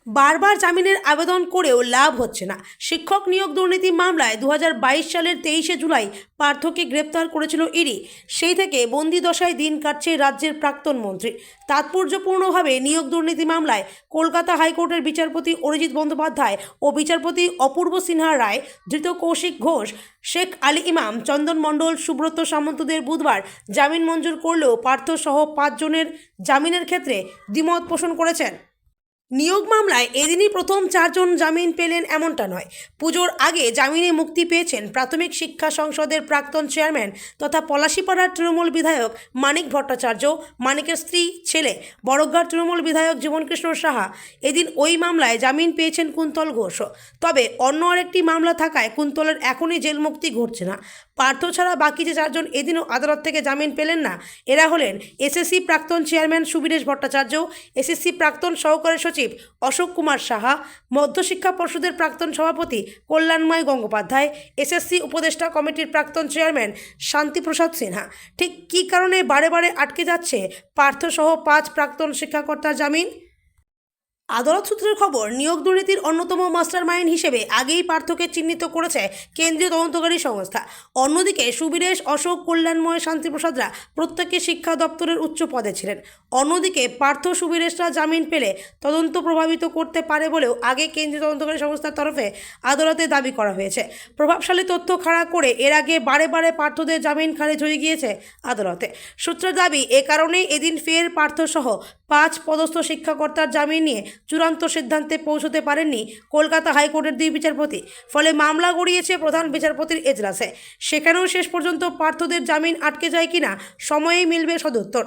বারবার জামিনের আবেদন করেও লাভ হচ্ছে না। শিক্ষক নিয়োগ দুর্নীতি মামলায় 2022 সালের 23শে জুলাই পার্থকে গ্রেপ্তার করেছিল ইডি। সেই থেকে বন্দি দশায় দিন কাটছে রাজ্যের প্রাক্তন মন্ত্রী। তাৎপর্যপূর্ণভাবে নিয়োগ দুর্নীতি মামলায় কলকাতা হাইকোর্টের বিচারপতি অরিজিৎ বন্দ্যোপাধ্যায় ও বিচারপতি অপূর্ব সিনহা রায়, ধৃত কৌশিক ঘোষ, শেখ আলী ইমাম, চন্দন মণ্ডল, সুব্রত সামন্তদের বুধবার জামিন মঞ্জুর করলেও পার্থ সহ 5 জনের জামিনের ক্ষেত্রে দ্বিমত পোষণ করেছেন। নিয়োগ মামলায় এদিনই প্রথম 4 জন জামিন পেলেন এমনটা নয়। পুজোর আগে জামিনে মুক্তি পেয়েছেন প্রাথমিক শিক্ষা সংসদের প্রাক্তন চেয়ারম্যান তথা পলাশীপাড়ার তৃণমূল বিধায়ক মানিক ভট্টাচার্য, মানিকের স্ত্রী, ছেলে, বড়গ্গার তৃণমূল বিধায়ক জীবনকৃষ্ণ সাহা। এদিন ওই মামলায় জামিন পেয়েছেন কুন্তল ঘোষ। তবে অন্য আরেকটি মামলা থাকায় কুন্তলের এখনই জেল মুক্তি ঘটছে না। পার্থ ছাড়া বাকি যে 4 জন এদিনও আদালত থেকে জামিন পেলেন না, এরা হলেন এসএসসি প্রাক্তন চেয়ারম্যান সুবীরেশ ভট্টাচার্য, এসএসসি প্রাক্তন সহকারী সচিব অশোক কুমার সাহা, মধ্যশিক্ষা পর্ষদের প্রাক্তন সভাপতি কল্যাণময় গঙ্গোপাধ্যায়, এসএসসি উপদেষ্টা কমিটির প্রাক্তন চেয়ারম্যান শান্তিপ্রসাদ সিনহা। ঠিক কী কারণে বারে বারে আটকে যাচ্ছে পার্থ সহ 5 প্রাক্তন শিক্ষাকর্তার জামিন? আদালত সূত্রের খবর, নিয়োগ দুর্নীতির অন্যতম মাস্টারমাইন্ড হিসেবে আগেই পার্থকে চিহ্নিত করেছে কেন্দ্রীয় তদন্তকারী সংস্থা। অন্যদিকে সুবীরেশ, অশোক, কল্যাণময়, শান্তিপ্রসাদরা প্রত্যেকে শিক্ষা দপ্তরের উচ্চ পদে ছিলেন। অন্যদিকে পার্থ, সুবীরেশরা জামিন পেলে তদন্ত প্রভাবিত করতে পারে বলেও আগে কেন্দ্রীয় তদন্তকারী সংস্থার তরফে আদালতে দাবি করা হয়েছে। প্রভাবশালী তথ্য খাড়া করে এর আগে বারে বারে পার্থদের জামিন খারিজ হয়ে গিয়েছে আদালতে। সূত্রের দাবি, এ কারণেই এদিন ফের পার্থসহ 5 পদস্থ শিক্ষাকর্তার জামিন নিয়ে চূড়ান্ত সিদ্ধান্তে পৌঁছতে পারেননি কলকাতা হাইকোর্টের 2 বিচারপতি। ফলে মামলা গড়িয়েছে প্রধান বিচারপতির এজলাসে। সেখানেও শেষ পর্যন্ত পার্থদের জামিন আটকে যায় কিনা সময়েই মিলবে সদুত্তর।